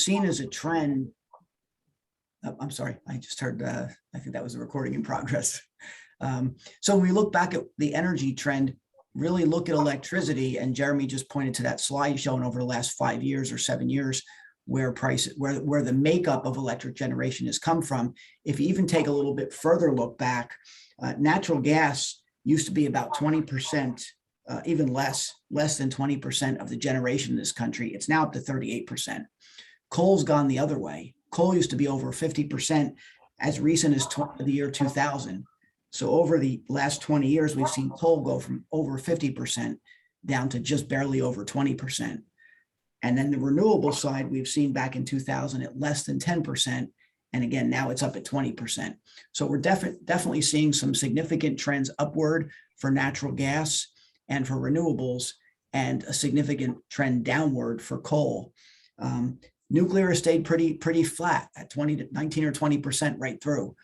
seen as a trend, I'm sorry, I just heard, I think that was a recording in progress. So when we look back at the energy trend, really look at electricity, and Jeremy just pointed to that slide shown over the last 5 years or 7 years, where the makeup of electric generation has come from. If you even take a little bit further look back, natural gas used to be about 20%, even less than 20% of the generation in this country. It's now up to 38%. Coal's gone the other way. Coal used to be over 50% as recent as the year 2000. So over the last 20 years, we've seen coal go from over 50% down to just barely over 20%. And then the renewable side, we've seen back in 2000 at less than 10%. And again, now it's up at 20%. So we're definitely seeing some significant trends upward for natural gas and for renewables, and a significant trend downward for coal. Nuclear has stayed pretty flat at 19 or 20% right through.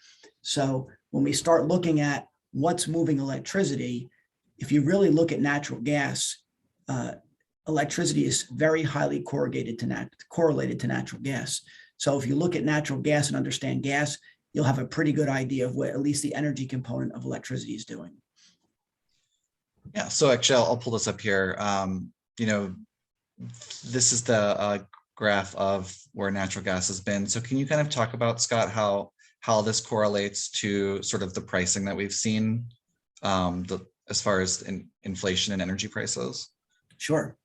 So when we start looking at what's moving electricity, if you really look at natural gas, electricity is very highly correlated to natural gas. So if you look at natural gas and understand gas, you'll have a pretty good idea of what at least the energy component of electricity is doing. Yeah, so actually I'll pull this up here. This is the graph of where natural gas has been. So can you kind of talk about, Scott, how this correlates to sort of the pricing that we've seen as far as inflation and energy prices? Sure.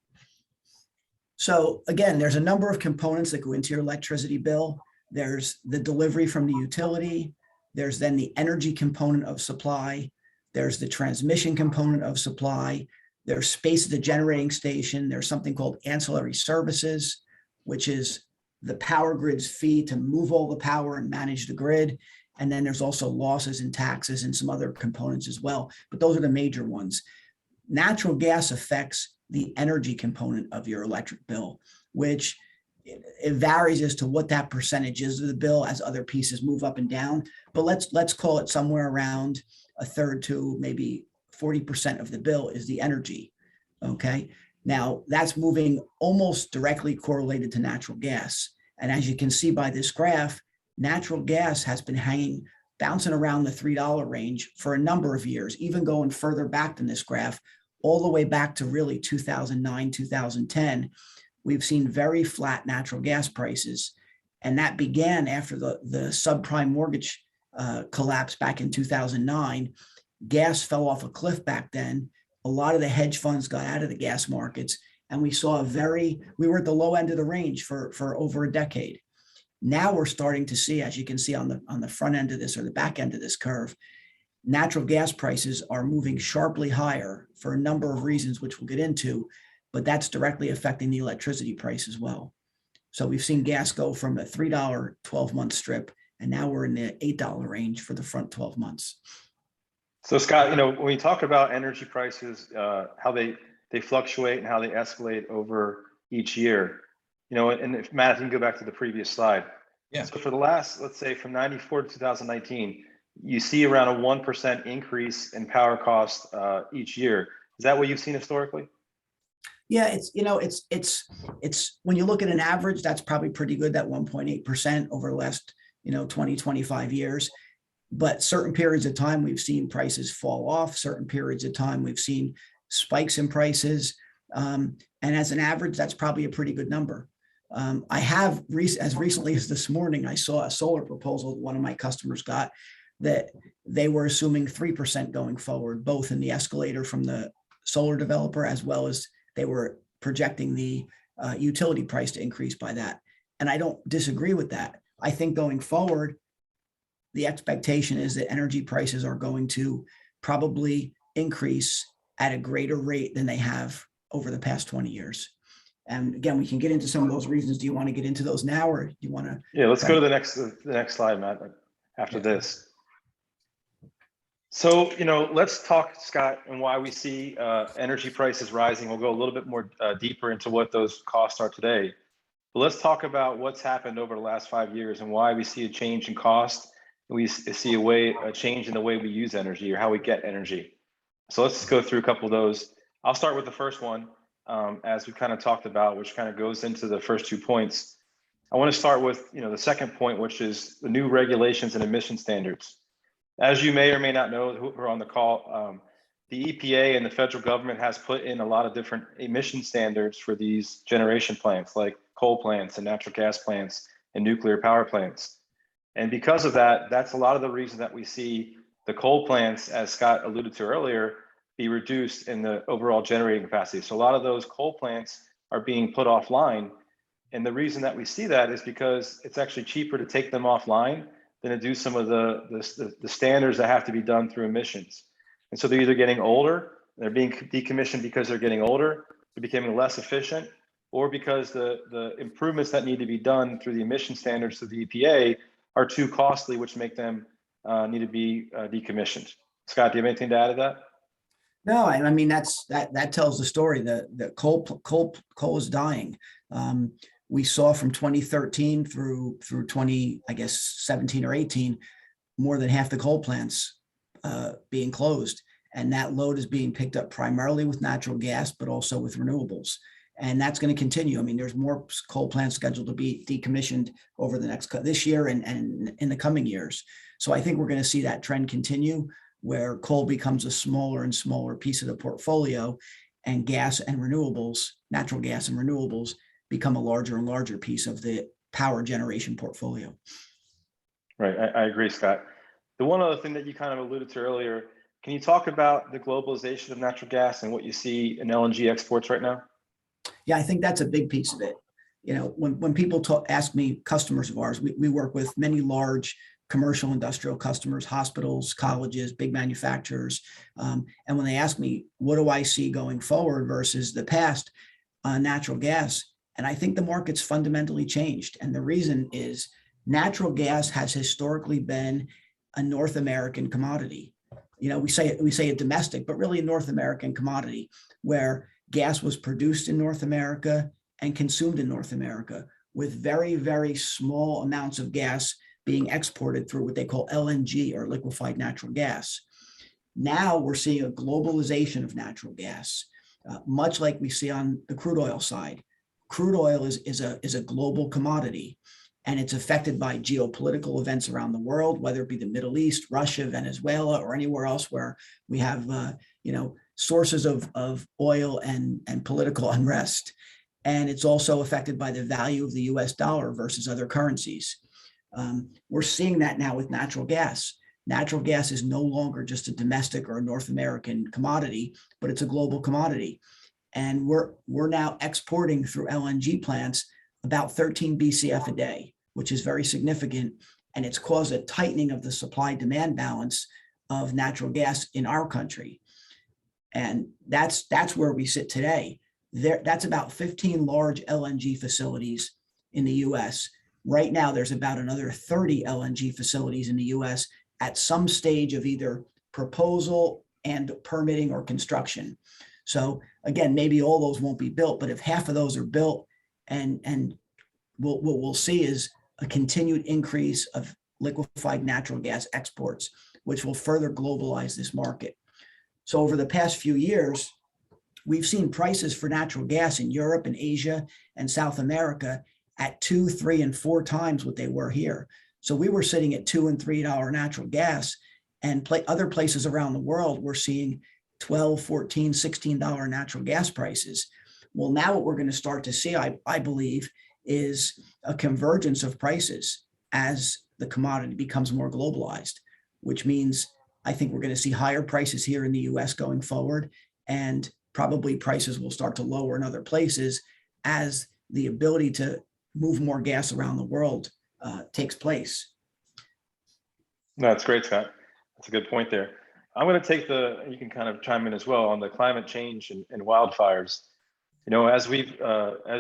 So again, there's a number of components that go into your electricity bill. There's the delivery from the utility. There's then the energy component of supply. There's the transmission component of supply. There's space at the generating station. There's something called ancillary services, which is the power grid's fee to move all the power and manage the grid. And then there's also losses and taxes and some other components as well. But those are the major ones. Natural gas affects the energy component of your electric bill, which it varies as to what that percentage is of the bill as other pieces move up and down. But let's call it somewhere around a third to maybe 40% of the bill is the energy. Okay. Now that's moving almost directly correlated to natural gas. And as you can see by this graph, natural gas has been bouncing around the $3 range for a number of years, even going further back than this graph, all the way back to really 2009, 2010. We've seen very flat natural gas prices. And that began after the subprime mortgage collapse back in 2009. Gas fell off a cliff back then. A lot of the hedge funds got out of the gas markets, and we saw we were at the low end of the range for over a decade. Now we're starting to see, as you can see on the front end of this or the back end of this curve, natural gas prices are moving sharply higher for a number of reasons, which we'll get into, but that's directly affecting the electricity price as well. So we've seen gas go from a $3 12-month strip, and now we're in the $8 range for the front 12 months. So Scott, when we talk about energy prices, how they fluctuate and how they escalate over each year, and if Matt, if you can go back to the previous slide. Yeah. So for the last, let's say from 94 to 2019, you see around a 1% increase in power costs each year. Is that what you've seen historically? Yeah, it's when you look at an average, that's probably pretty good, that 1.8% over the last 20, 25 years. But certain periods of time, we've seen prices fall off. Certain periods of time, we've seen spikes in prices. And as an average, that's probably a pretty good number. I have, as recently as this morning, I saw a solar proposal one of my customers got that they were assuming 3% going forward, both in the escalator from the solar developer, as well as they were projecting the utility price to increase by that. And I don't disagree with that. I think going forward, the expectation is that energy prices are going to probably increase at a greater rate than they have over the past 20 years. And again, we can get into some of those reasons. Do you want to get into those now, or do you want to? Yeah, let's go to the next slide, Matt, after this. So, let's talk, Scott, and why we see energy prices rising. We'll go a little bit more deeper into what those costs are today. But let's talk about what's happened over the last 5 years and why we see a change in cost. We see a change in the way we use energy or how we get energy. So let's just go through a couple of those. I'll start with the first one, as we kind of talked about, which kind of goes into the first 2 points. I want to start with the second point, which is the new regulations and emission standards. As you may or may not know, who are on the call, the EPA and the federal government has put in a lot of different emission standards for these generation plants, like coal plants and natural gas plants and nuclear power plants. And because of that, that's a lot of the reason that we see the coal plants, as Scott alluded to earlier, be reduced in the overall generating capacity. So a lot of those coal plants are being put offline. And the reason that we see that is because it's actually cheaper to take them offline than to do some of the standards that have to be done through emissions. And so they're either getting older, they're being decommissioned because they're getting older, they're becoming less efficient, or because the improvements that need to be done through the emission standards to the EPA are too costly, which make them need to be decommissioned. Scott, do you have anything to add to that? No, I mean, that tells the story. The coal is dying. We saw from 2013 through 20, I guess 17 or 18, more than half the coal plants being closed, and that load is being picked up primarily with natural gas, but also with renewables. And that's going to continue. I mean, there's more coal plants scheduled to be decommissioned over the this year and in the coming years. So I think we're going to see that trend continue, where coal becomes a smaller and smaller piece of the portfolio, and gas and renewables, natural gas and renewables, become a larger and larger piece of the power generation portfolio. Right, I agree, Scott. The one other thing that you kind of alluded to earlier, can you talk about the globalization of natural gas and what you see in LNG exports right now? Yeah, I think that's a big piece of it. When people ask me, customers of ours, we work with many large commercial industrial customers, hospitals, colleges, big manufacturers. And when they ask me, what do I see going forward versus the past on natural gas? And I think the market's fundamentally changed. And the reason is natural gas has historically been a North American commodity. We say it domestic, but really a North American commodity, where gas was produced in North America and consumed in North America, with very, very small amounts of gas being exported through what they call LNG, or liquefied natural gas. Now we're seeing a globalization of natural gas, much like we see on the crude oil side. Crude oil is a global commodity, and it's affected by geopolitical events around the world, whether it be the Middle East, Russia, Venezuela, or anywhere else where we have sources of oil and political unrest. And it's also affected by the value of the US dollar versus other currencies. We're seeing that now with natural gas. Natural gas is no longer just a domestic or a North American commodity, but it's a global commodity. And we're now exporting through LNG plants about 13 BCF a day, which is very significant. And it's caused a tightening of the supply-demand balance of natural gas in our country. And that's where we sit today. That's about 15 large LNG facilities in the US. Right now, there's about another 30 LNG facilities in the US at some stage of either proposal and permitting or construction. So again, maybe all those won't be built, but if half of those are built, and what we'll see is a continued increase of liquefied natural gas exports, which will further globalize this market. So over the past few years, we've seen prices for natural gas in Europe and Asia and South America at 2, 3, and 4 times what they were here. So we were sitting at $2 and $3 natural gas, and other places around the world we're seeing $12, $14, $16 natural gas prices. Well, now what we're going to start to see, I believe, is a convergence of prices as the commodity becomes more globalized, which means I think we're going to see higher prices here in the US going forward, and probably prices will start to lower in other places as the ability to move more gas around the world takes place. No, that's great, Scott. That's a good point there. I'm going to take you can kind of chime in as well on the climate change and wildfires. As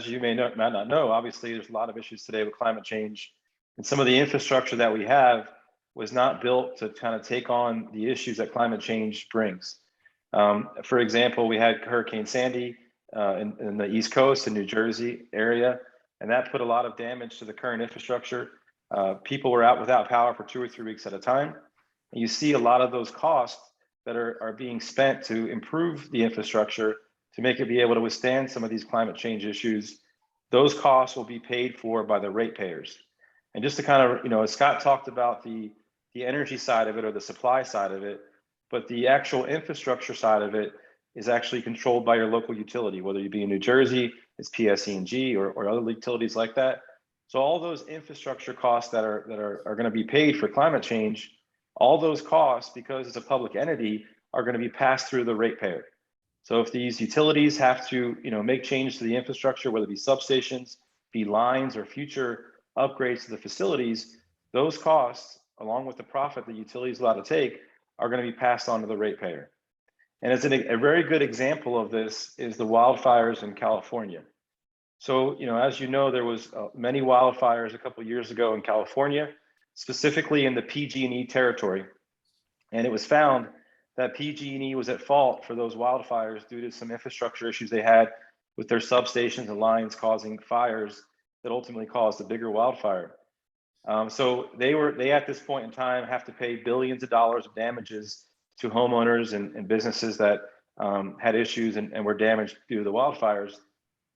you may not know, obviously there's a lot of issues today with climate change, and some of the infrastructure that we have was not built to kind of take on the issues that climate change brings. For example, we had Hurricane Sandy in the East Coast in New Jersey area, and that put a lot of damage to the current infrastructure. People were out without power for 2 or 3 weeks at a time. And you see a lot of those costs that are being spent to improve the infrastructure to make it be able to withstand some of these climate change issues. those costs will be paid for by the ratepayers. And just to kind of, as Scott talked about the energy side of it or the supply side of it, but the actual infrastructure side of it is actually controlled by your local utility, whether you be in New Jersey, it's PSE&G or other utilities like that. So all those infrastructure costs that are going to be paid for climate change, all those costs, because it's a public entity, are going to be passed through the ratepayer. So if these utilities have to, make change to the infrastructure, whether it be substations, be lines, or future upgrades to the facilities, those costs, along with the profit the utility is allowed to take, are going to be passed on to the ratepayer. And as a very good example of this is the wildfires in California. So, as you know, there was many wildfires a couple of years ago in California, specifically in the PG&E territory. And it was found that PG&E was at fault for those wildfires due to some infrastructure issues they had with their substations and lines causing fires that ultimately caused a bigger wildfire. So they at this point in time have to pay billions of dollars of damages to homeowners and businesses that had issues and were damaged due to the wildfires.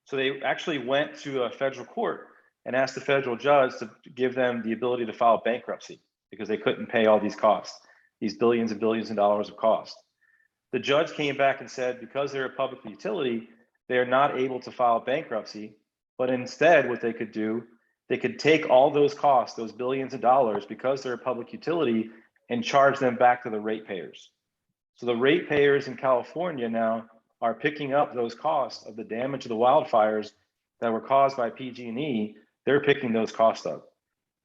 So they actually went to a federal court and asked the federal judge to give them the ability to file bankruptcy because they couldn't pay all these costs, these billions and billions of dollars of cost. The judge came back and said, because they're a public utility, they're not able to file bankruptcy, but instead what they could do, they could take all those costs, those billions of dollars, because they're a public utility, and charge them back to the ratepayers. So the ratepayers in California now are picking up those costs of the damage of the wildfires that were caused by PG&E. They're picking those costs up.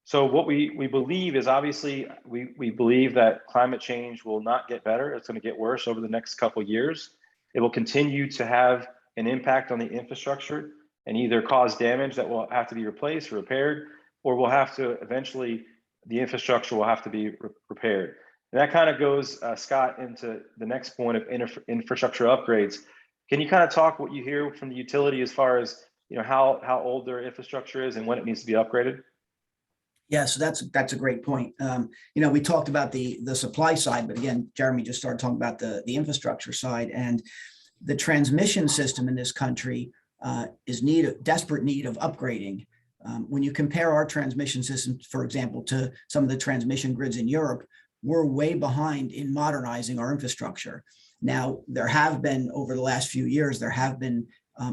So what we believe is, obviously, we believe that climate change will not get better. It's going to get worse over the next couple of years. It will continue to have an impact on the infrastructure and either cause damage that will have to be replaced or repaired, or we'll have to eventually, the infrastructure will have to be repaired. And that kind of goes, Scott, into the next point of infrastructure upgrades. Can you kind of talk what you hear from the utility as far as how old their infrastructure is and when it needs to be upgraded? Yeah, so that's a great point. We talked about the supply side, but again, Jeremy just started talking about the infrastructure side, and the transmission system in this country is desperate need of upgrading. When you compare our transmission system, for example, to some of the transmission grids in Europe, we're way behind in modernizing our infrastructure. Now, there have been, over the last few years, there have been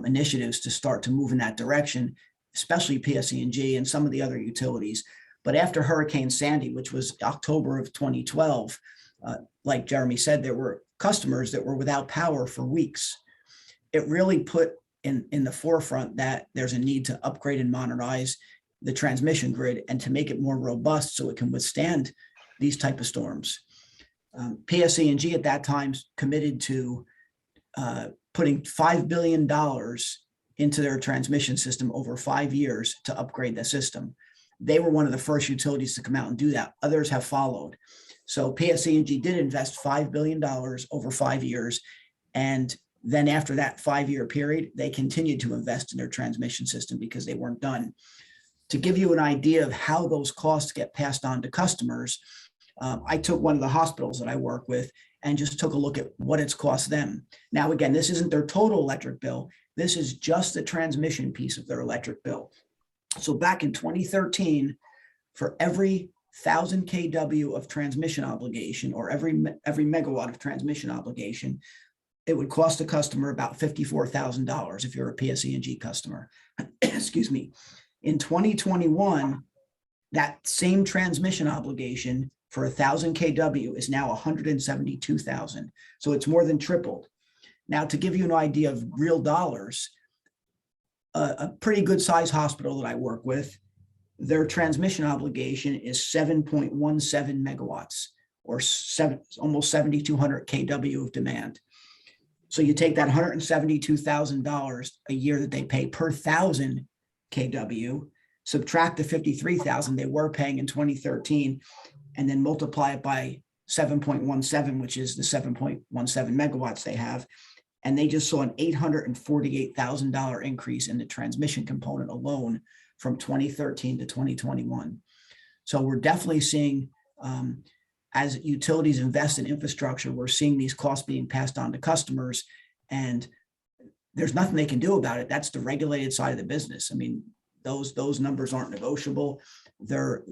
initiatives to start to move in that direction, especially PSE&G and some of the other utilities. But after Hurricane Sandy, which was October of 2012, like Jeremy said, there were customers that were without power for weeks. It really put in the forefront that there's a need to upgrade and modernize the transmission grid and to make it more robust so it can withstand these type of storms. PSE&G at that time committed to putting $5 billion into their transmission system over 5 years to upgrade the system. They were one of the first utilities to come out and do that. Others have followed. So PSE&G did invest $5 billion over 5 years. And then after that 5-year period, they continued to invest in their transmission system because they weren't done. To give you an idea of how those costs get passed on to customers, I took one of the hospitals that I work with and just took a look at what it's cost them. Now, again, this isn't their total electric bill. This is just the transmission piece of their electric bill. So back in 2013, for every 1,000 kW of transmission obligation, or every megawatt of transmission obligation, it would cost the customer about $54,000 if you're a PSE&G customer. Excuse me. In 2021, that same transmission obligation for 1,000 kW is now $172,000. So it's more than tripled. Now, to give you an idea of real dollars, a pretty good size hospital that I work with, their transmission obligation is 7.17 megawatts, or almost 7,200 kW of demand. So you take that $172,000 a year that they pay per 1,000 kW, subtract the $53,000 they were paying in 2013, and then multiply it by 7.17, which is the 7.17 megawatts they have. And they just saw an $848,000 increase in the transmission component alone from 2013 to 2021. So we're definitely seeing, as utilities invest in infrastructure, we're seeing these costs being passed on to customers. And there's nothing they can do about it. That's the regulated side of the business. I mean, those numbers aren't negotiable. The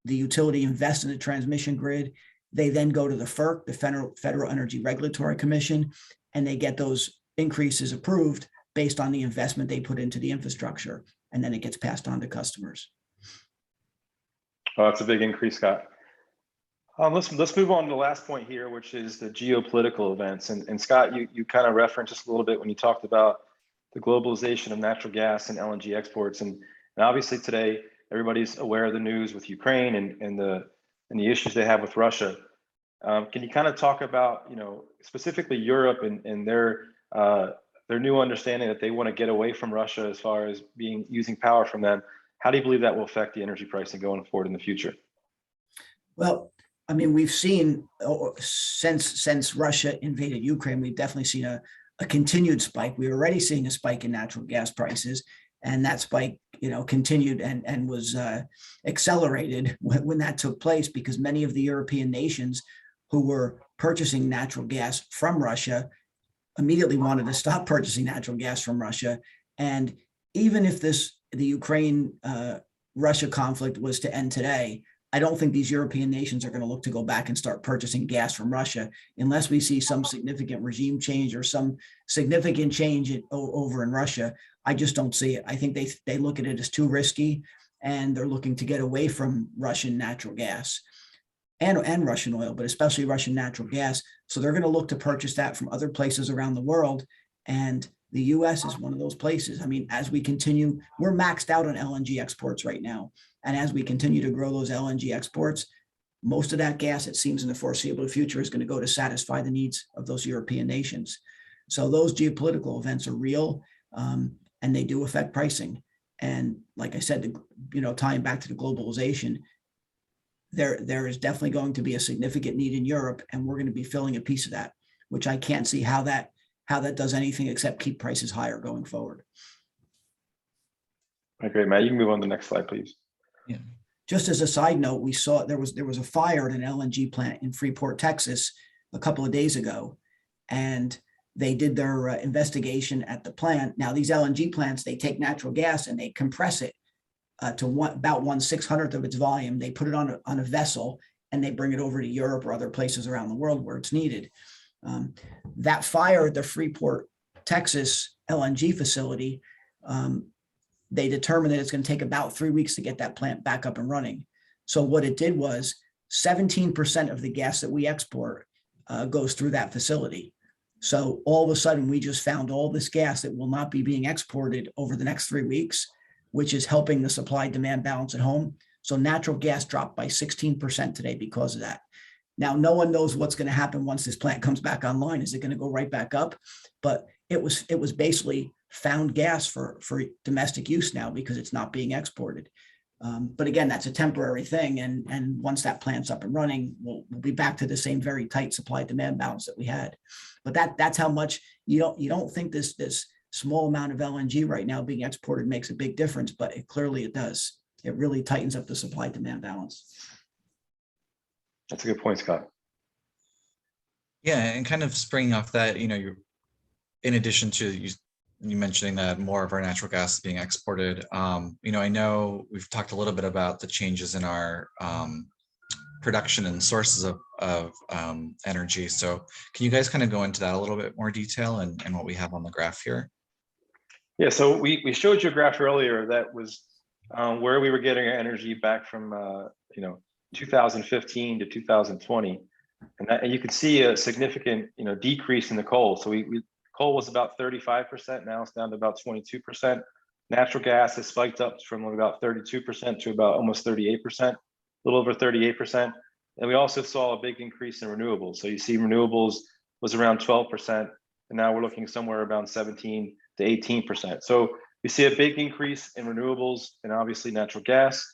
utility invests in the transmission grid. They then go to the FERC, the Federal Energy Regulatory Commission, and they get those increases approved based on the investment they put into the infrastructure, and then it gets passed on to customers. Oh, that's a big increase, Scott. Let's move on to the last point here, which is the geopolitical events. And Scott, you kind of referenced just a little bit when you talked about the globalization of natural gas and LNG exports. And obviously today, everybody's aware of the news with Ukraine and the issues they have with Russia. Can you kind of talk about, specifically Europe and their new understanding that they want to get away from Russia as far as using power from them? How do you believe that will affect the energy pricing going forward in the future? Well, I mean, we've seen since Russia invaded Ukraine, we've definitely seen a continued spike. We were already seeing a spike in natural gas prices, and that spike, continued and was accelerated when that took place, because many of the European nations who were purchasing natural gas from Russia immediately wanted to stop purchasing natural gas from Russia. And even if the Ukraine Russia conflict was to end today, I don't think these European nations are going to look to go back and start purchasing gas from Russia unless we see some significant regime change or some significant change over in Russia. I just don't see it. I think they look at it as too risky, and they're looking to get away from Russian natural gas and Russian oil, but especially Russian natural gas. So they're going to look to purchase that from other places around the world. And the US is one of those places. I mean, as we continue, we're maxed out on LNG exports right now. And as we continue to grow those LNG exports, most of that gas, it seems in the foreseeable future, is going to go to satisfy the needs of those European nations. So those geopolitical events are real, and they do affect pricing. And like I said, tying back to the globalization, there is definitely going to be a significant need in Europe, and we're going to be filling a piece of that, which I can't see how that does anything except keep prices higher going forward. Okay, Matt, you can move on to the next slide, please. Yeah. Just as a side note, we saw there was a fire at an LNG plant in Freeport, Texas, a couple of days ago, and they did their investigation at the plant. Now, these LNG plants, they take natural gas and they compress it to about 1/600th of its volume. They put it on a vessel and they bring it over to Europe or other places around the world where it's needed. That fire at the Freeport, Texas LNG facility, they determined that it's going to take about 3 weeks to get that plant back up and running. So what it did was 17% of the gas that we export goes through that facility. So all of a sudden, we just found all this gas that will not be being exported over the next 3 weeks, which is helping the supply-demand balance at home. So natural gas dropped by 16% today because of that. Now, no one knows what's going to happen once this plant comes back online. Is it going to go right back up? But it was basically found gas for domestic use now because it's not being exported. But again, that's a temporary thing. And once that plant's up and running, we'll be back to the same very tight supply-demand balance that we had. But that's how much you don't think this small amount of LNG right now being exported makes a big difference, but clearly it does. It really tightens up the supply-demand balance. That's a good point, Scott. Yeah, and kind of springing off that, you're, in addition to you mentioning that more of our natural gas is being exported, I know we've talked a little bit about the changes in our production and sources of energy. So can you guys kind of go into that a little bit more detail and what we have on the graph here? Yeah, so we showed you a graph earlier that was where we were getting our energy back from 2015 to 2020, and you could see a significant decrease in the coal. So coal was about 35%, now it's down to about 22%. Natural gas has spiked up from about 32% to about almost 38%, a little over 38%. And we also saw a big increase in renewables. So you see renewables was around 12%, and now we're looking somewhere around 17 to 18%. So we see a big increase in renewables and obviously natural gas.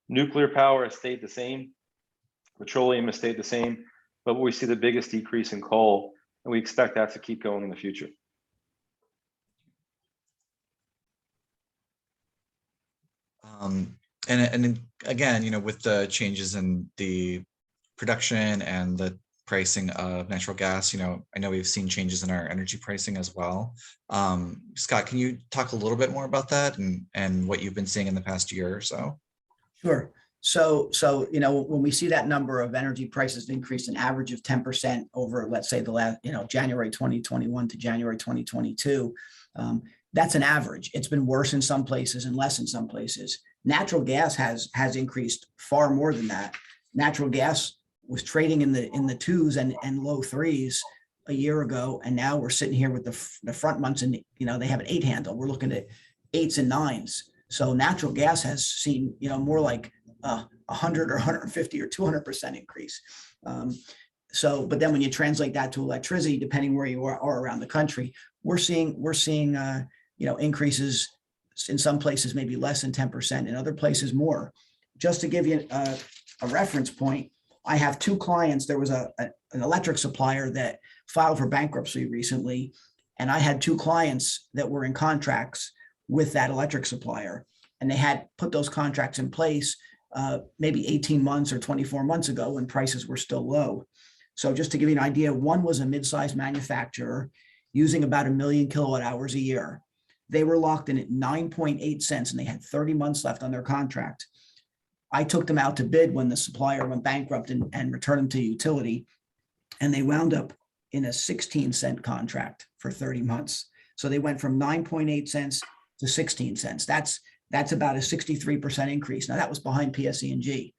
Nuclear power has stayed the same. Petroleum has stayed the same, but we see the biggest decrease in coal, and we expect that to keep going in the future. And again, with the changes in the production and the pricing of natural gas. I know we've seen changes in our energy pricing as well. Scott, can you talk a little bit more about that and what you've been seeing in the past year or so? Sure. So, when we see that number of energy prices increase an average of 10% over, let's say, the last, January 2021 to January 2022, that's an average. It's been worse in some places and less in some places. Natural gas has increased far more than that. Natural gas was trading in the twos and low threes a year ago, and now we're sitting here with the front months, and they have an 8 handle. We're looking at 8s and 9s. So natural gas has seen more like 100 or 150 or 200% increase. But then when you translate that to electricity, depending where you are around the country, we're seeing increases in some places maybe less than 10%, in other places more. Just to give you a reference point, I have 2 clients. There was an electric supplier that filed for bankruptcy recently, and I had 2 clients that were in contracts with that electric supplier, and they had put those contracts in place maybe 18 months or 24 months ago when prices were still low. So just to give you an idea, one was a mid-sized manufacturer using about 1 million kilowatt hours a year. They were locked in at 9.8 cents, and they had 30 months left on their contract. I took them out to bid when the supplier went bankrupt and returned them to utility, and they wound up in a 16-cent contract for 30 months. So they went from 9.8 cents to 16 cents. That's about a 63% increase. Now that was behind PSE&G.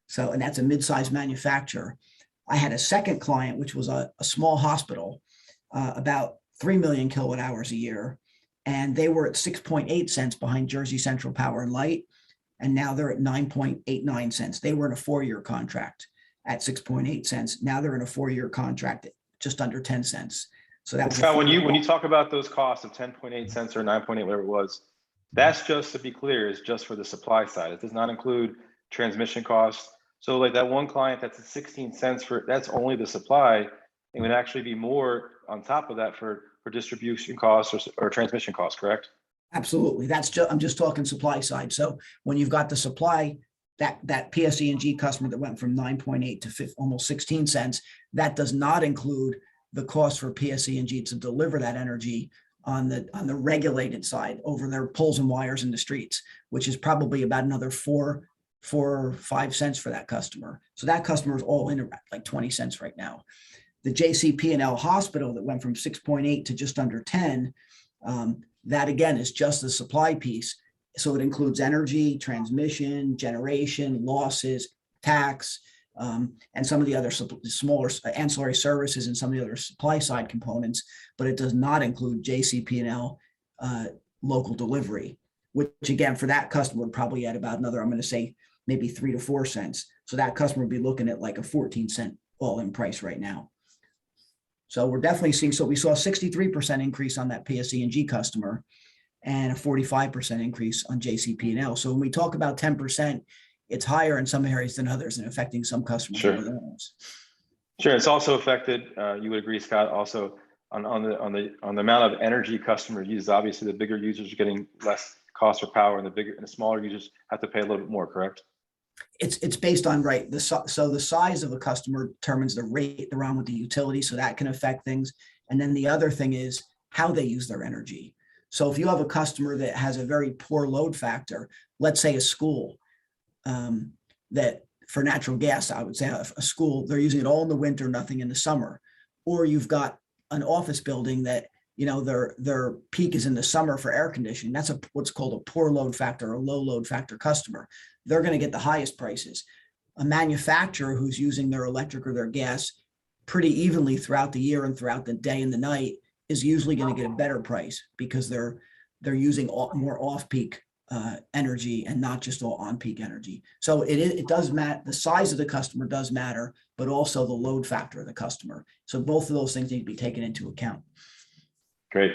So, and that's a mid-sized manufacturer. I had a second client, which was a small hospital, about 3 million kilowatt hours a year. And they were at 6.8 cents behind Jersey Central Power and Light. And now they're at 9.89 cents. They were in a 4-year contract at 6.8 cents. Now they're in a 4-year contract at just under 10 cents. So that was Scott, when you talk about those costs of 10.8 cents or 9.8, whatever it was, that's just, to be clear, is just for the supply side. It does not include transmission costs. So like that one client that's at 16 cents that's only the supply. It would actually be more on top of that for distribution costs or transmission costs, correct? Absolutely. I'm just talking supply side. So when you've got the supply, that PSE&G customer that went from 9.8 to almost 16 cents, that does not include the cost for PSE&G to deliver that energy on the regulated side over their poles and wires in the streets, which is probably about another 4 or 5 cents for that customer. So that customer is all in at like 20 cents right now. The JCP&L hospital that went from 6.8 to just under 10, that again is just the supply piece. So it includes energy, transmission, generation, losses, tax, and some of the other smaller ancillary services and some of the other supply side components, but it does not include JCP&L local delivery, which again, for that customer would probably add about another, I'm going to say maybe 3 to 4 cents. So that customer would be looking at like a 14-cent all-in price right now. So we're definitely seeing, so we saw a 63% increase on that PSE&G customer and a 45% increase on JCP&L. So when we talk about 10%, it's higher in some areas than others and affecting some customers more than others. Sure, it's also affected. You would agree, Scott, also on the amount of energy customers use. Obviously, the bigger users are getting less cost of power, and the smaller users have to pay a little bit more. Correct? It's based on so the size of a customer determines the rate they're on with the utility, so that can affect things. And then the other thing is how they use their energy. So if you have a customer that has a very poor load factor, let's say a school, that for natural gas, I would say a school, they're using it all in the winter, nothing in the summer. Or you've got an office building that, their peak is in the summer for air conditioning. That's what's called a poor load factor or low load factor customer. They're going to get the highest prices. A manufacturer who's using their electric or their gas pretty evenly throughout the year and throughout the day and the night is usually going to get a better price because they're using more off-peak energy and not just all on-peak energy. So it does matter. The size of the customer does matter, but also the load factor of the customer. So both of those things need to be taken into account. Great.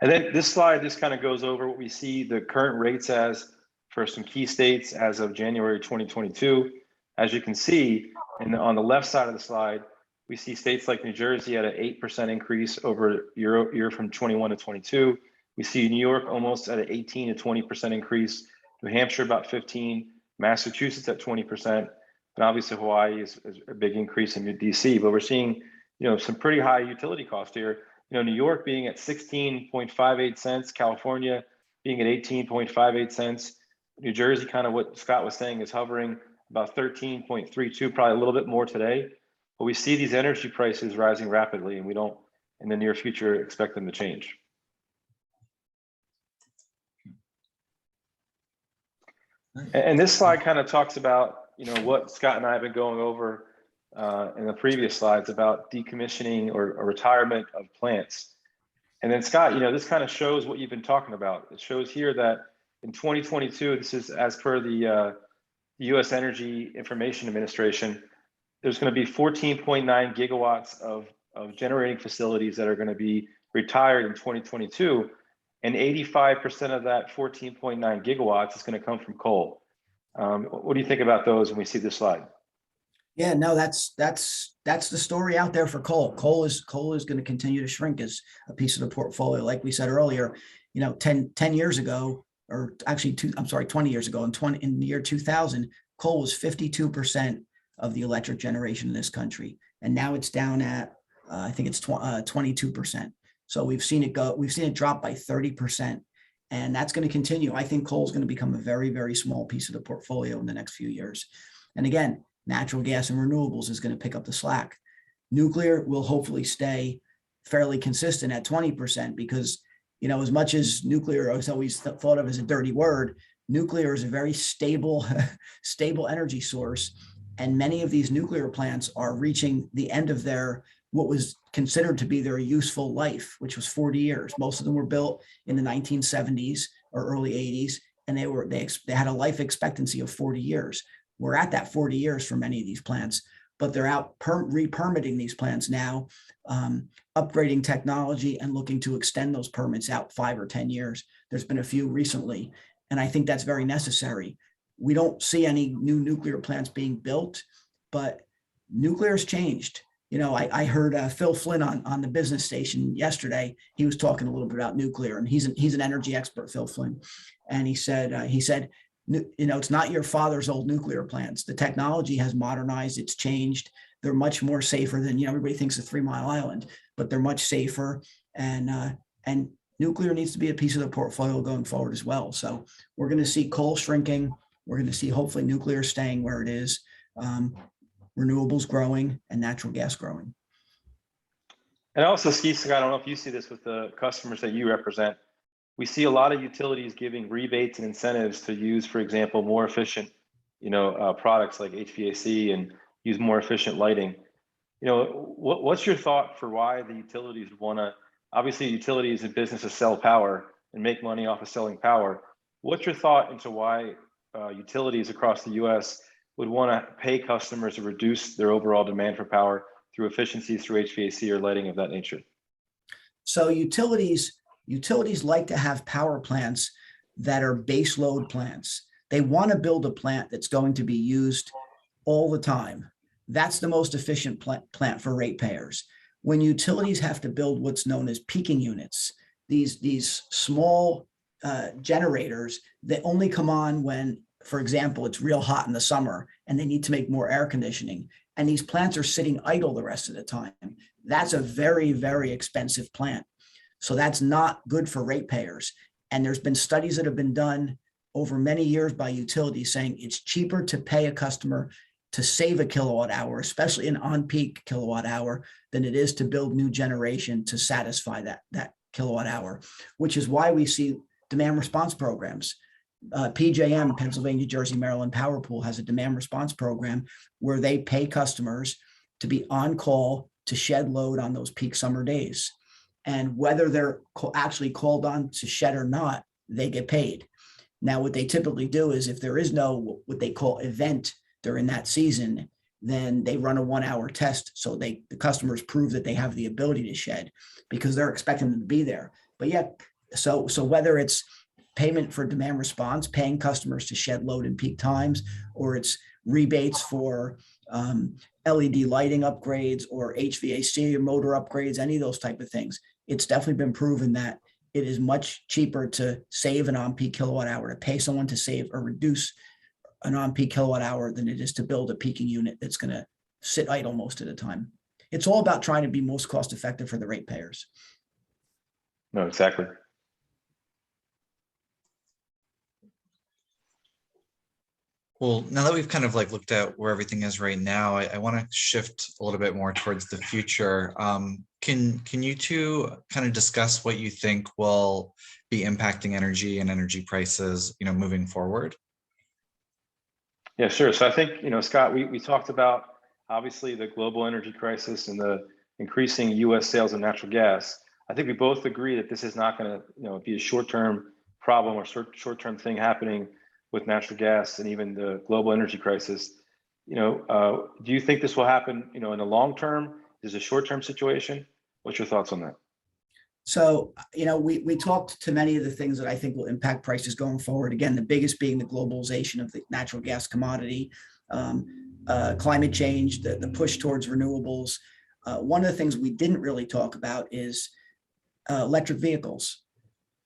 And then this slide just kind of goes over what we see the current rates as for some key states as of January 2022. As you can see, on the left side of the slide, we see states like New Jersey at an 8% increase over year from 21 to 22. We see New York almost at an 18 to 20% increase, New Hampshire about 15, Massachusetts at 20%, And obviously Hawaii is a big increase in DC, but we're seeing, some pretty high utility cost here. New York being at 16.58 cents, California being at 18.58 cents, New Jersey, kind of what Scott was saying, is hovering about 13.32, probably a little bit more today. But we see these energy prices rising rapidly, and we don't, in the near future, expect them to change. And this slide kind of talks about, what Scott and I have been going over in the previous slides about decommissioning or retirement of plants. And then Scott, this kind of shows what you've been talking about. It shows here that in 2022, this is as per the U.S. Energy Information Administration, there's going to be 14.9 gigawatts of generating facilities that are going to be retired in 2022. And 85% of that 14.9 gigawatts is going to come from coal. What do you think about those when we see this slide? Yeah, no, that's the story out there for coal. Coal is going to continue to shrink as a piece of the portfolio. Like we said earlier, 10 years ago, or actually 20 years ago, in the year 2000, coal was 52% of the electric generation in this country. And now it's down at, I think it's 22%. So we've seen it drop by 30%. And that's going to continue. I think coal is going to become a very, very small piece of the portfolio in the next few years. And again, natural gas and renewables is going to pick up the slack. Nuclear will hopefully stay fairly consistent at 20% because, as much as nuclear is always thought of as a dirty word, nuclear is a very stable energy source. And many of these nuclear plants are reaching the end of what was considered to be their useful life, which was 40 years. Most of them were built in the 1970s or early 80s, and they had a life expectancy of 40 years. We're at that 40 years for many of these plants, but they're out re-permitting these plants now, upgrading technology and looking to extend those permits out 5 or 10 years. There's been a few recently, and I think that's very necessary. We don't see any new nuclear plants being built, but nuclear's changed. I heard Phil Flynn on the business station yesterday. He was talking a little bit about nuclear, and he's an energy expert, Phil Flynn. And he said, it's not your father's old nuclear plants. The technology has modernized, it's changed. They're much more safer than, everybody thinks of 3 Mile Island, but they're much safer. And nuclear needs to be a piece of the portfolio going forward as well. So we're going to see coal shrinking. We're going to see hopefully nuclear staying where it is. Renewables growing and natural gas growing. And also, Scott, I don't know if you see this with the customers that you represent. We see a lot of utilities giving rebates and incentives to use, for example, more efficient, products like HVAC and use more efficient lighting. What's your thought for why the utilities want to? Obviously, utilities in business to sell power and make money off of selling power. What's your thought into why utilities across the U.S. would want to pay customers to reduce their overall demand for power through efficiencies through HVAC or lighting of that nature? So utilities like to have power plants that are base load plants. They want to build a plant that's going to be used all the time. That's the most efficient plant for ratepayers. When utilities have to build what's known as peaking units, these small generators that only come on when, for example, it's real hot in the summer and they need to make more air conditioning, and these plants are sitting idle the rest of the time. That's a very, very expensive plant. So that's not good for ratepayers. And there's been studies that have been done over many years by utilities saying it's cheaper to pay a customer to save a kilowatt hour, especially an on-peak kilowatt hour, than it is to build new generation to satisfy that kilowatt hour, which is why we see demand response programs. PJM, Pennsylvania, Jersey, Maryland Power Pool, has a demand response program where they pay customers to be on call to shed load on those peak summer days. And whether they're actually called on to shed or not, they get paid. Now, what they typically do is if there is no what they call event during that season, then they run a 1-hour test so the customers prove that they have the ability to shed because they're expecting them to be there. But yeah, so whether it's payment for demand response, paying customers to shed load in peak times, or it's rebates for LED lighting upgrades or HVAC motor upgrades, any of those type of things, it's definitely been proven that it is much cheaper to save an on-peak kilowatt hour, to pay someone to save or reduce an on-peak kilowatt hour than it is to build a peaking unit that's going to sit idle most of the time. It's all about trying to be most cost effective for the ratepayers. No, exactly. Well, now that we've kind of like looked at where everything is right now, I want to shift a little bit more towards the future. Can you two kind of discuss what you think will be impacting energy and energy prices, moving forward? Yeah, sure. So I think, Scott, we talked about obviously the global energy crisis and the increasing US sales of natural gas. I think we both agree that this is not going to, be a short-term problem or short-term thing happening with natural gas and even the global energy crisis. Do you think this will happen, in the long term? Is it a short-term situation? What's your thoughts on that? So, we talked to many of the things that I think will impact prices going forward. Again, the biggest being the globalization of the natural gas commodity, climate change, the push towards renewables. One of the things we didn't really talk about is electric vehicles.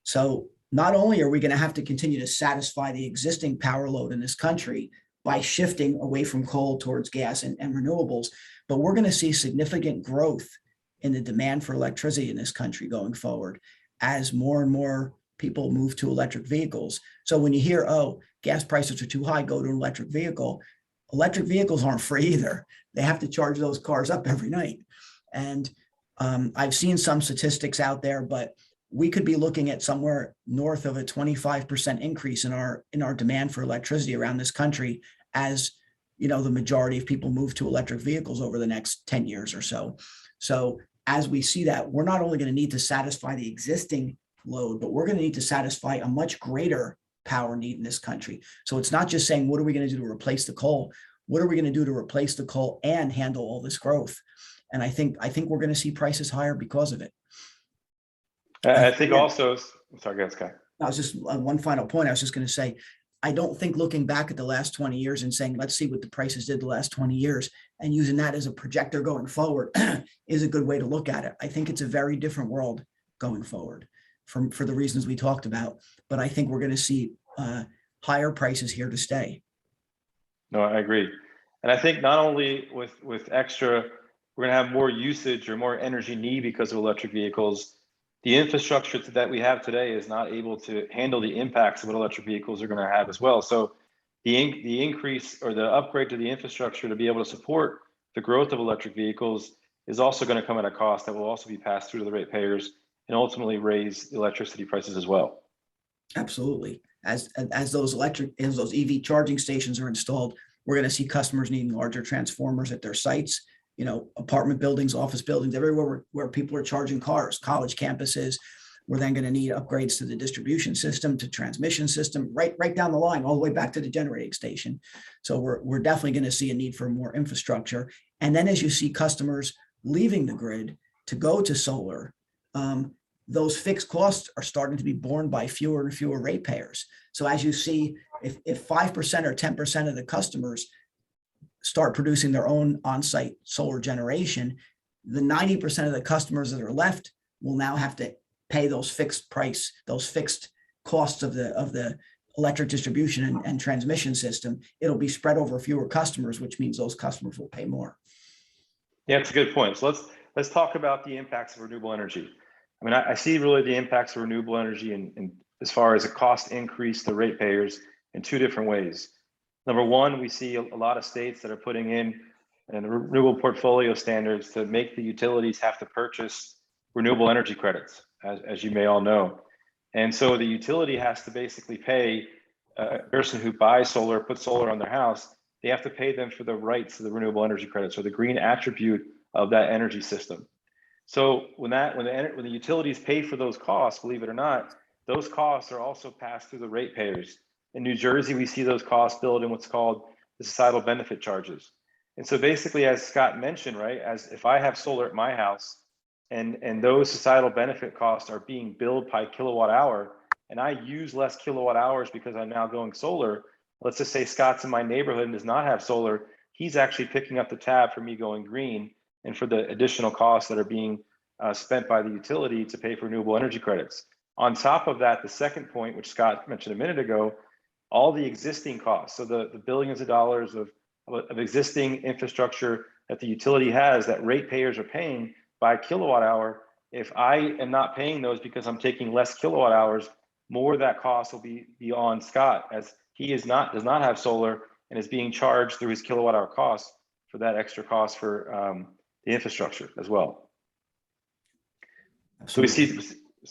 So not only are we going to have to continue to satisfy the existing power load in this country by shifting away from coal towards gas and renewables, but we're going to see significant growth in the demand for electricity in this country going forward as more and more people move to electric vehicles. So when you hear, oh, gas prices are too high, go to an electric vehicle. Electric vehicles aren't free either. They have to charge those cars up every night. And I've seen some statistics out there, but we could be looking at somewhere north of a 25% increase in our demand for electricity around this country as the majority of people move to electric vehicles over the next 10 years or so. So as we see that, we're not only going to need to satisfy the existing load, but we're going to need to satisfy a much greater power need in this country. So it's not just saying, what are we going to do to replace the coal? What are we going to do to replace the coal and handle all this growth? And I think we're going to see prices higher because of it. I think also, sorry, go ahead, Scott. I was just one final point. I was just going to say, I don't think looking back at the last 20 years and saying, let's see what the prices did the last 20 years and using that as a projector going forward is a good way to look at it. I think it's a very different world going forward for the reasons we talked about. But I think we're going to see higher prices here to stay. No, I agree. And I think not only with extra, we're going to have more usage or more energy need because of electric vehicles. The infrastructure that we have today is not able to handle the impacts of what electric vehicles are going to have as well. So the increase or the upgrade to the infrastructure to be able to support the growth of electric vehicles is also going to come at a cost that will also be passed through to the ratepayers and ultimately raise the electricity prices as well. Absolutely. As those EV charging stations are installed, we're going to see customers needing larger transformers at their sites. Apartment buildings, office buildings, everywhere where people are charging cars, college campuses. We're then going to need upgrades to the distribution system, to transmission system, right down the line, all the way back to the generating station. So we're definitely going to see a need for more infrastructure. And then as you see customers leaving the grid to go to solar, those fixed costs are starting to be borne by fewer and fewer ratepayers. So as you see, if 5% or 10% of the customers start producing their own on-site solar generation, the 90% of the customers that are left will now have to pay those fixed costs of the electric distribution and transmission system. It'll be spread over fewer customers, which means those customers will pay more. Yeah, that's a good point. So let's talk about the impacts of renewable energy. I mean, I see really the impacts of renewable energy and as far as a cost increase to ratepayers in two different ways. Number one, we see a lot of states that are putting in renewable portfolio standards to make the utilities have to purchase renewable energy credits, as you may all know. And so the utility has to basically pay a person who buys solar, puts solar on their house, they have to pay them for the rights to the renewable energy credits or the green attribute of that energy system. So when the utilities pay for those costs, believe it or not, those costs are also passed through the ratepayers. In New Jersey, we see those costs billed in what's called the societal benefit charges. And so basically, as Scott mentioned, right, as if I have solar at my house and those societal benefit costs are being billed by kilowatt hour, and I use less kilowatt hours because I'm now going solar, let's just say Scott's in my neighborhood and does not have solar, he's actually picking up the tab for me going green and for the additional costs that are being spent by the utility to pay for renewable energy credits. On top of that, the second point, which Scott mentioned a minute ago, all the existing costs. So the billions of dollars of existing infrastructure that the utility has that ratepayers are paying by kilowatt hour. If I am not paying those because I'm taking less kilowatt hours, more of that cost will be on Scott, as he does not have solar and is being charged through his kilowatt hour cost for that extra cost for the infrastructure as well. So we see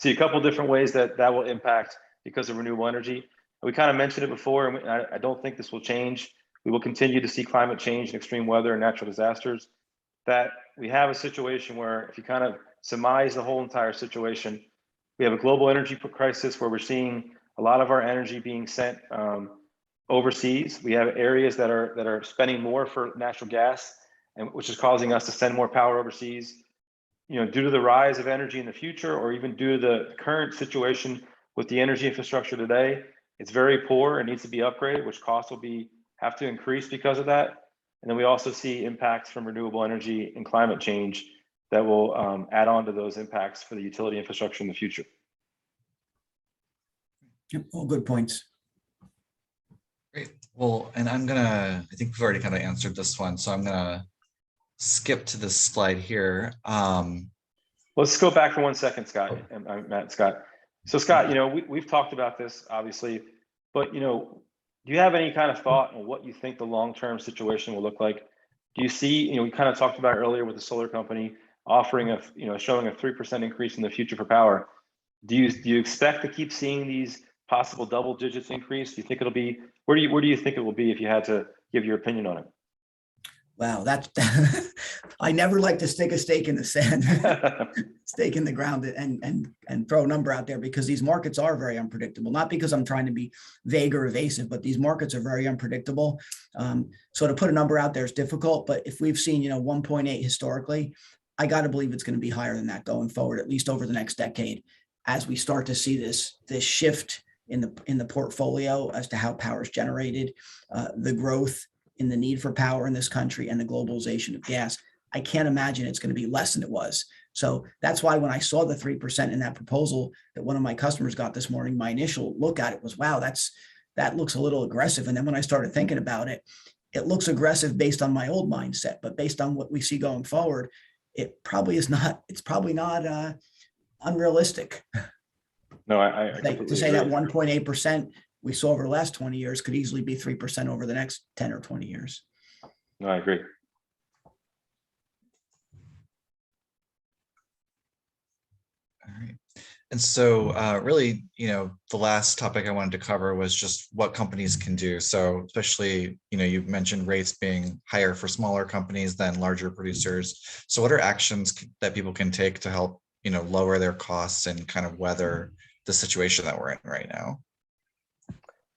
a couple different ways that will impact because of renewable energy. We kind of mentioned it before, and I don't think this will change. We will continue to see climate change and extreme weather and natural disasters. That we have a situation where, if you kind of surmise the whole entire situation, we have a global energy crisis where we're seeing a lot of our energy being sent overseas. We have areas that are spending more for natural gas, and which is causing us to send more power overseas. You know, due to the rise of energy in the future, or even due to the current situation with the energy infrastructure today, it's very poor and needs to be upgraded, which costs will have to increase because of that. And then we also see impacts from renewable energy and climate change that will add on to those impacts for the utility infrastructure in the future. Yep, all good points. Great. Well, and I think we've already kind of answered this one, so I'm gonna skip to this slide here. Let's go back for 1 second, Scott, and Matt, Scott. So Scott, you know, we've talked about this obviously, but you know, do you have any kind of thought on what you think the long-term situation will look like? Do you see, you know, we kind of talked about earlier with the solar company offering showing a 3% increase in the future for power. Do you expect to keep seeing these possible double digits increase? Do you think it'll be, where do you think it will be if you had to give your opinion on it? Wow, that's I never like to stick a stake in the sand, stake in the ground, and throw a number out there, because these markets are very unpredictable. Not because I'm trying to be vague or evasive, but these markets are very unpredictable. So to put a number out there is difficult. But if we've seen 1.8 historically, I got to believe it's going to be higher than that going forward, at least over the next decade, as we start to see this shift in the portfolio as to how power is generated, the growth in the need for power in this country, and the globalization of gas. I can't imagine it's going to be less than it was. So that's why when I saw the 3% in that proposal that one of my customers got this morning, my initial look at it was, wow, that looks a little aggressive. And then when I started thinking about it, it looks aggressive based on my old mindset, but based on what we see going forward, it's probably not unrealistic. No, I to say that 1.8% we saw over the last 20 years could easily be 3% over the next 10 or 20 years. No, I agree. All right. And so really, the last topic I wanted to cover was just what companies can do. So especially, you mentioned rates being higher for smaller companies than larger producers. So what are actions that people can take to help, lower their costs and kind of weather the situation that we're in right now?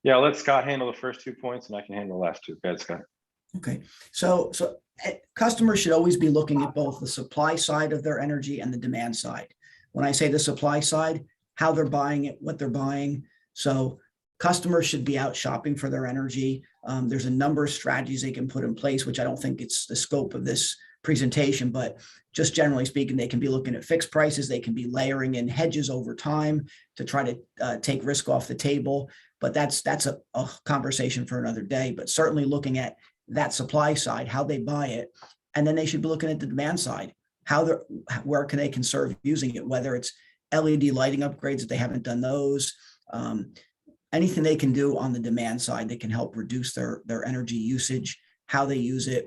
Yeah, I'll let Scott handle the first 2 points and I can handle the last two. Go ahead, Scott. Okay, so customers should always be looking at both the supply side of their energy and the demand side. When I say the supply side, how they're buying it, what they're buying. So customers should be out shopping for their energy. There's a number of strategies they can put in place, which I don't think it's the scope of this presentation, but just generally speaking, they can be looking at fixed prices. They can be layering in hedges over time to try to take risk off the table. But that's a conversation for another day. But certainly looking at that supply side, how they buy it, and then they should be looking at the demand side, where can they conserve using it, whether it's LED lighting upgrades if they haven't done those, anything they can do on the demand side that can help reduce their energy usage, how they use it,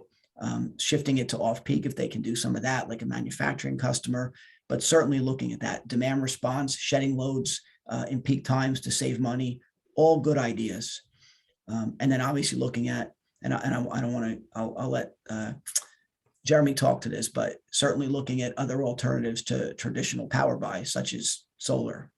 shifting it to off-peak if they can do some of that, like a manufacturing customer, but certainly looking at that demand response, shedding loads in peak times to save money, all good ideas. And then obviously looking at, and I don't want to, I'll let Jeremy talk to this, but certainly looking at other alternatives to traditional power buys, such as solar.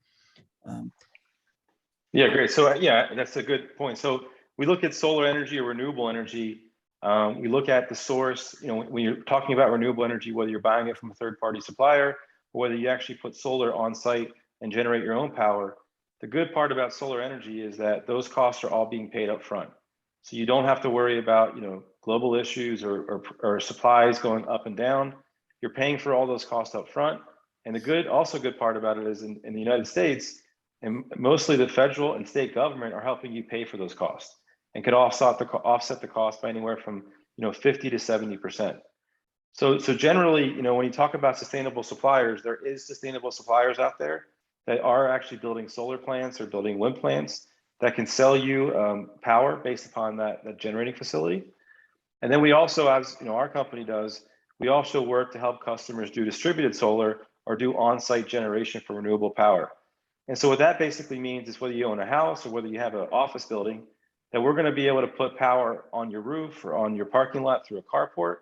Yeah, great. So yeah, that's a good point. So we look at solar energy or renewable energy. We look at the source, when you're talking about renewable energy, whether you're buying it from a third-party supplier or whether you actually put solar on site and generate your own power. The good part about solar energy is that those costs are all being paid up front. So you don't have to worry about, global issues or supplies going up and down. You're paying for all those costs up front. And the good part about it is in the United States, And mostly the federal and state government are helping you pay for those costs and could offset the cost by anywhere from 50 to 70%. So generally, when you talk about sustainable suppliers, there is sustainable suppliers out there that are actually building solar plants or building wind plants that can sell you power based upon that generating facility. And then we also, as our company does, we also work to help customers do distributed solar or do on-site generation for renewable power. And so what that basically means is whether you own a house or whether you have an office building, that we're going to be able to put power on your roof or on your parking lot through a carport,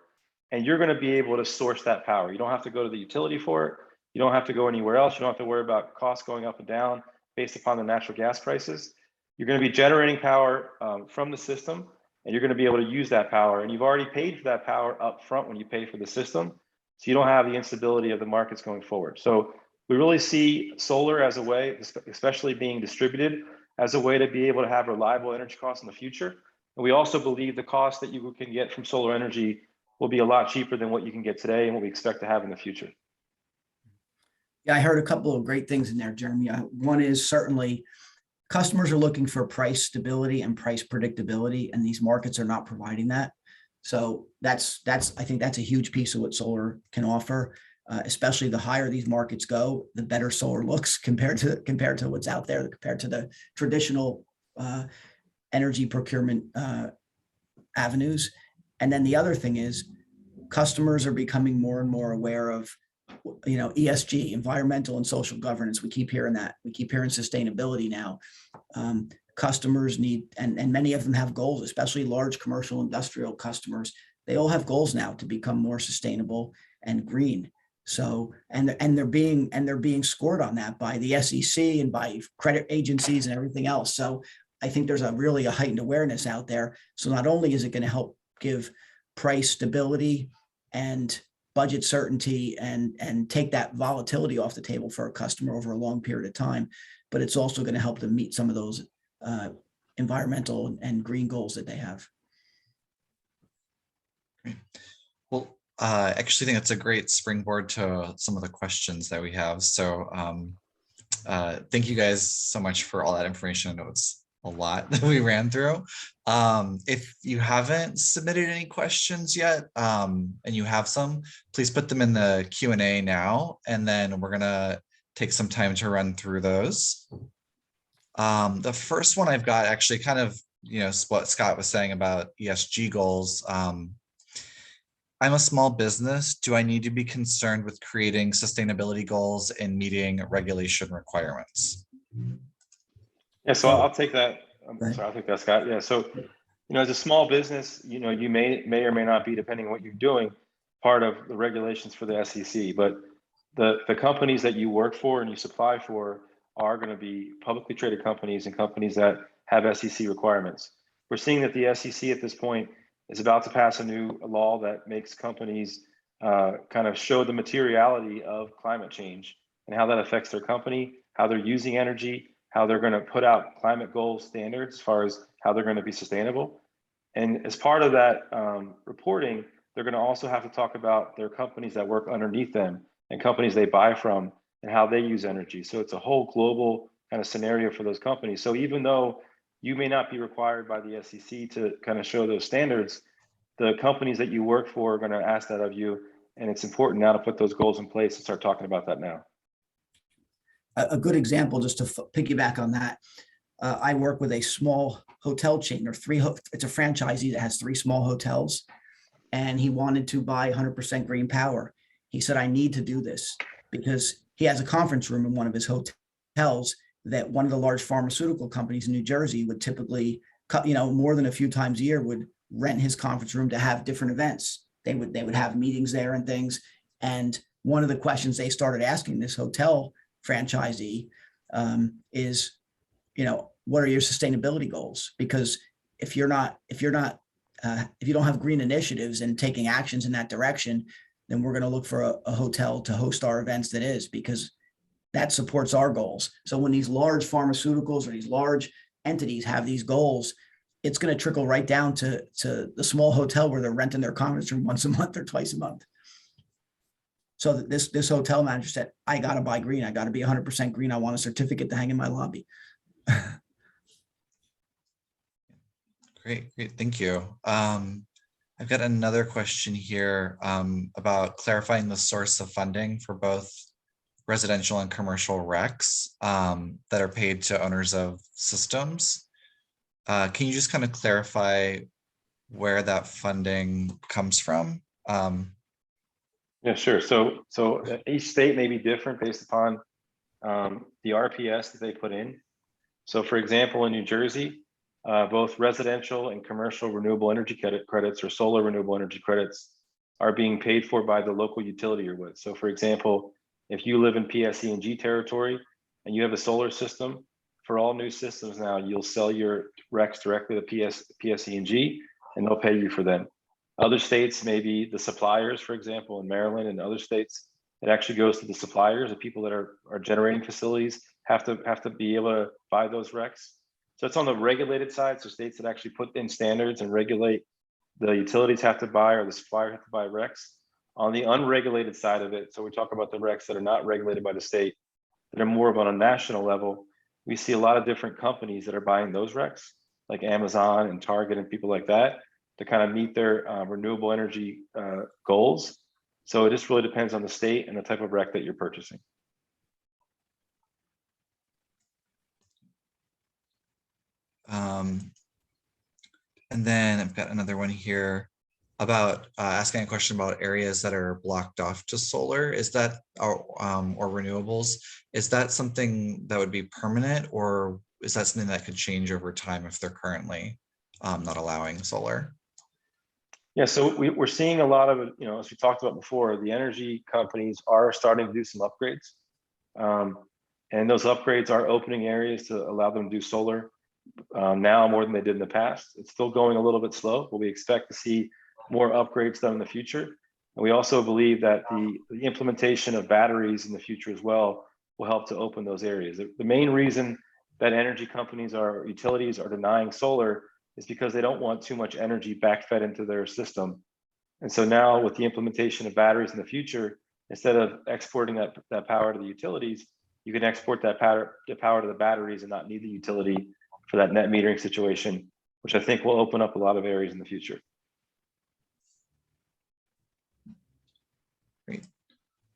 and you're going to be able to source that power. You don't have to go to the utility for it. You don't have to go anywhere else. You don't have to worry about costs going up and down based upon the natural gas prices. You're going to be generating power from the system, and you're going to be able to use that power. And you've already paid for that power up front when you pay for the system, so you don't have the instability of the markets going forward. So we really see solar as a way, especially being distributed, as a way to be able to have reliable energy costs in the future. And we also believe the cost that you can get from solar energy will be a lot cheaper than what you can get today and what we expect to have in the future. Yeah, I heard a couple of great things in there, Jeremy. One is certainly customers are looking for price stability and price predictability, and these markets are not providing that. So I think that's a huge piece of what solar can offer. Especially the higher these markets go, the better solar looks compared to what's out there, compared to the traditional energy procurement avenues. And then the other thing is customers are becoming more and more aware of ESG, environmental and social governance. We keep hearing that. We keep hearing sustainability now. Customers need, and many of them have goals, especially large commercial industrial customers. They all have goals now to become more sustainable and green. So, and they're being scored on that by the SEC and by credit agencies and everything else. So I think there's a heightened awareness out there. So not only is it going to help give price stability and budget certainty and take that volatility off the table for a customer over a long period of time, but it's also going to help them meet some of those environmental and green goals that they have. Well, I actually think it's a great springboard to some of the questions that we have. So thank you guys so much for all that information. I know it's a lot that we ran through. If you haven't submitted any questions yet, and you have some, please put them in the Q&A now, and then we're gonna take some time to run through those. The first one I've got actually kind of, what Scott was saying about ESG goals. I'm a small business. Do I need to be concerned with creating sustainability goals and meeting regulation requirements? Yeah, so I'll take that. I'll take that, Scott. Yeah, so as a small business, you may or may not be, depending on what you're doing, part of the regulations for the SEC. But the companies that you work for and you supply for are going to be publicly traded companies and companies that have SEC requirements. We're seeing that the SEC at this point is about to pass a new law that makes companies kind of show the materiality of climate change and how that affects their company, how they're using energy, how they're going to put out climate goal standards as far as how they're going to be sustainable. And as part of that reporting, they're going to also have to talk about their companies that work underneath them and companies they buy from and how they use energy. So it's a whole global kind of scenario for those companies. So even though you may not be required by the SEC to kind of show those standards, the companies that you work for are going to ask that of you. And it's important now to put those goals in place and start talking about that now. A good example, just to piggyback on that, I work with a small hotel chain, it's a franchisee that has 3 small hotels, and he wanted to buy 100% green power. He said, I need to do this because he has a conference room in one of his hotels that one of the large pharmaceutical companies in New Jersey would typically, more than a few times a year, would rent his conference room to have different events. They would have meetings there and things. And one of the questions they started asking this hotel franchisee is, what are your sustainability goals? Because if you don't have green initiatives and taking actions in that direction, then we're going to look for a hotel to host our events that is, because that supports our goals. So when these large pharmaceuticals or these large entities have these goals, it's going to trickle right down to the small hotel where they're renting their conference room once a month or twice a month. So that this hotel manager said, I got to buy green. I got to be 100% green. I want a certificate to hang in my lobby. Great, thank you. I've got another question here about clarifying the source of funding for both residential and commercial RECs that are paid to owners of systems. Can you just kind of clarify where that funding comes from? Yeah, sure. So each state may be different based upon the RPS that they put in. So for example, in New Jersey, both residential and commercial renewable energy credits or solar renewable energy credits are being paid for by the local utility you're with. So for example, if you live in PSE&G territory and you have a solar system, for all new systems now, you'll sell your RECs directly to PSE&G and they'll pay you for them. Other states, maybe the suppliers, for example, in Maryland and other states, it actually goes to the suppliers. The people that are generating facilities have to be able to buy those RECs. So it's on the regulated side. So states that actually put in standards and regulate, the utilities have to buy or the supplier have to buy RECs. On the unregulated side of it, so we talk about the RECs that are not regulated by the state, that are more of on a national level, we see a lot of different companies that are buying those RECs, like Amazon and Target and people like that, to kind of meet their renewable energy goals. So it just really depends on the state and the type of REC that you're purchasing. And then I've got another one here about asking a question about areas that are blocked off to solar. Is that or renewables? Is that something that would be permanent, or is that something that could change over time if they're currently not allowing solar? Yeah, so we're seeing a lot of, as we talked about before, the energy companies are starting to do some upgrades. And those upgrades are opening areas to allow them to do solar now more than they did in the past. It's still going a little bit slow, but we expect to see more upgrades done in the future. And we also believe that the implementation of batteries in the future as well will help to open those areas. The main reason that energy companies or utilities are denying solar is because they don't want too much energy backfed into their system. And so now with the implementation of batteries in the future, instead of exporting that power to the utilities, you can export that power to the batteries and not need the utility for that net metering situation, which I think will open up a lot of areas in the future. Great.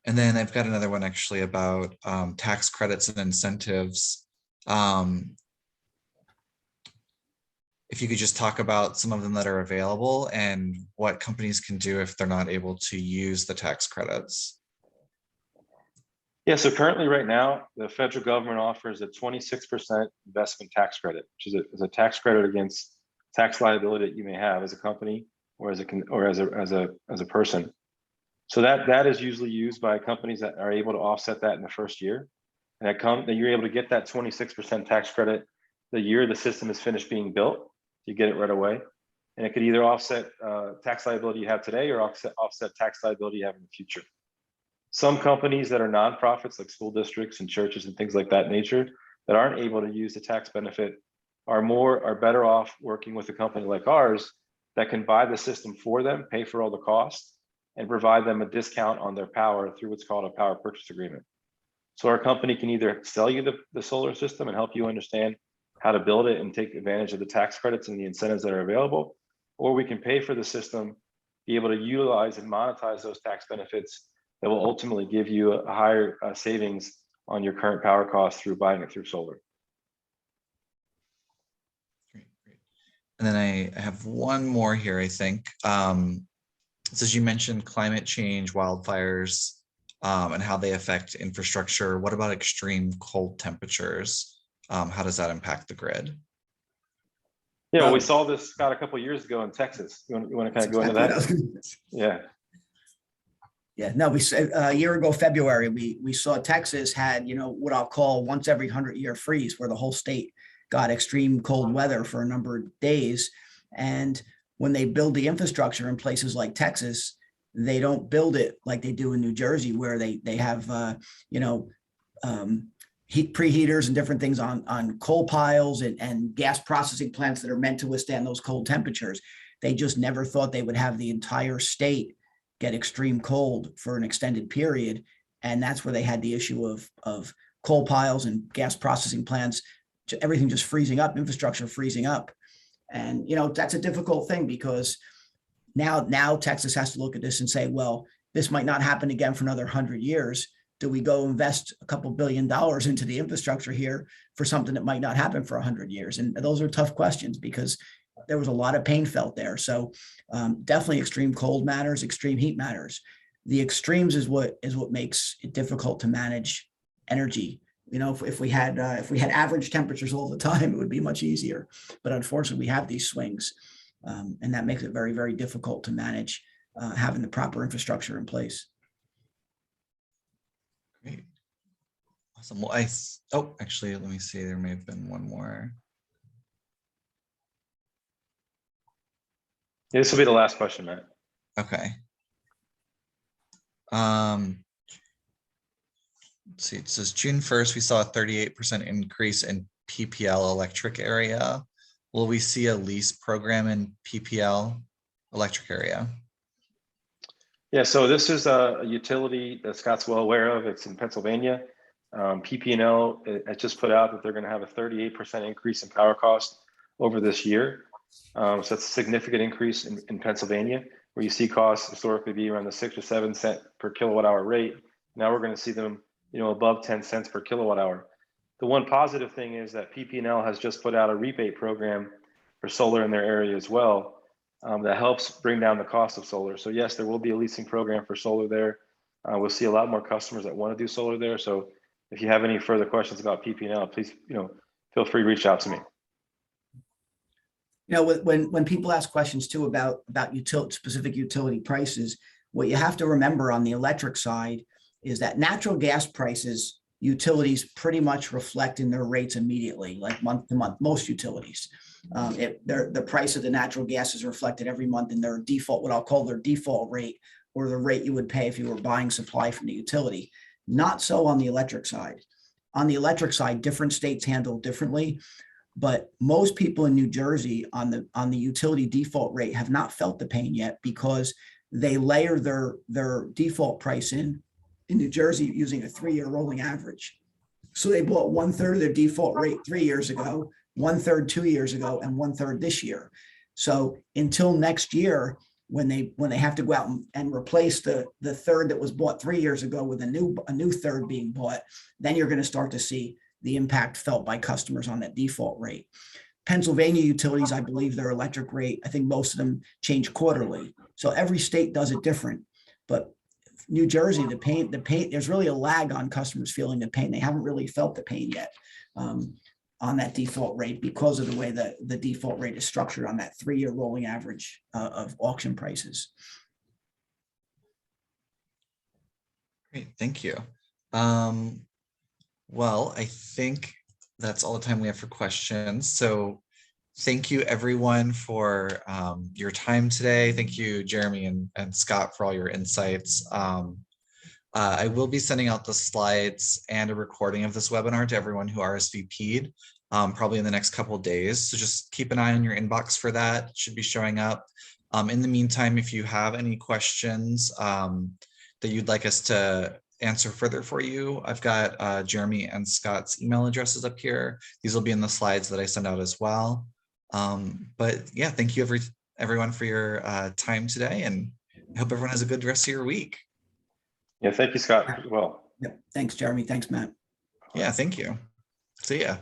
And then I've got another one actually about tax credits and incentives. If you could just talk about some of them that are available and what companies can do if they're not able to use the tax credits. Yeah, so currently right now, the federal government offers a 26% investment tax credit, which is a tax credit against tax liability that you may have as a company or as a person. So that is usually used by companies that are able to offset that in the first year. And that you're able to get that 26% tax credit the year the system is finished being built. You get it right away. And it could either offset tax liability you have today or offset tax liability you have in the future. Some companies that are nonprofits like school districts and churches and things like that nature that aren't able to use the tax benefit are better off working with a company like ours that can buy the system for them, pay for all the costs, and provide them a discount on their power through what's called a power purchase agreement. So our company can either sell you the solar system and help you understand how to build it and take advantage of the tax credits and the incentives that are available, or we can pay for the system, be able to utilize and monetize those tax benefits that will ultimately give you a higher savings on your current power costs through buying it through solar. Great. And then I have one more here, I think. So as you mentioned, climate change, wildfires, and how they affect infrastructure. What about extreme cold temperatures? How does that impact the grid? Yeah, well, we saw this, Scott, a couple of years ago in Texas. You want to kind of go into that? Yeah. Yeah, no, a year ago, February, we saw Texas had, what I'll call once every 100-year freeze, where the whole state got extreme cold weather for a number of days. And when they build the infrastructure in places like Texas, they don't build it like they do in New Jersey, where they have, heat preheaters and different things on coal piles and gas processing plants that are meant to withstand those cold temperatures. They just never thought they would have the entire state get extreme cold for an extended period. And that's where they had the issue of coal piles and gas processing plants, everything just freezing up, infrastructure freezing up. And, that's a difficult thing because now Texas has to look at this and say, well, this might not happen again for another 100 years. Do we go invest a couple $2 billion into the infrastructure here for something that might not happen for 100 years? And those are tough questions because there was a lot of pain felt there. So definitely extreme cold matters, extreme heat matters. The extremes is what makes it difficult to manage energy. If we had average temperatures all the time, it would be much easier. But unfortunately, we have these swings, and that makes it very, very difficult to manage having the proper infrastructure in place. Great. Awesome. Well, actually, let me see. There may have been one more. Yeah, this will be the last question, Matt. Okay. Let's see, it says June 1st, we saw a 38% increase in PPL electric area. Will we see a lease program in PPL electric area? Yeah, so this is a utility that Scott's well aware of. It's in Pennsylvania. PP&L has just put out that they're going to have a 38% increase in power cost over this year. So that's a significant increase in Pennsylvania, where you see costs historically be around the 6 or 7 cent per kilowatt hour rate. Now we're going to see them, above 10 cents per kilowatt hour. The one positive thing is that PP&L has just put out a rebate program for solar in their area as well. That helps bring down the cost of solar. So yes, there will be a leasing program for solar there. We'll see a lot more customers that want to do solar there. So if you have any further questions about PP&L, please, feel free to reach out to me. When people ask questions too about specific utility prices, what you have to remember on the electric side is that natural gas prices, utilities pretty much reflect in their rates immediately, like month to month, most utilities. The price of the natural gas is reflected every month in their default, what I'll call their default rate, or the rate you would pay if you were buying supply from the utility. Not so on the electric side. On the electric side, different states handle differently, but most people in New Jersey on the utility default rate have not felt the pain yet because they layer their default price in New Jersey using a 3-year rolling average. So they bought 1/3 of their default rate 3 years ago, 1/3 2 years ago, and 1/3 this year. So until next year, when they have to go out and replace the third that was bought 3 years ago with a new third being bought, then you're going to start to see the impact felt by customers on that default rate. Pennsylvania utilities, I believe their electric rate, I think most of them change quarterly. So every state does it different. But New Jersey, the pain, there's really a lag on customers feeling the pain. They haven't really felt the pain yet on that default rate because of the way that the default rate is structured on that 3-year rolling average of auction prices. Great, thank you. Well, I think that's all the time we have for questions. So thank you everyone for your time today. Thank you, Jeremy and Scott, for all your insights. I will be sending out the slides and a recording of this webinar to everyone who RSVP'd probably in the next couple of days. So just keep an eye on your inbox for that. It should be showing up. In the meantime, if you have any questions that you'd like us to answer further for you, I've got Jeremy and Scott's email addresses up here. These will be in the slides that I send out as well. But yeah, thank you everyone for your time today, and I hope everyone has a good rest of your week. Yeah, thank you, Scott, as well. Yep. Thanks, Jeremy. Thanks, Matt. Yeah, thank you. See ya.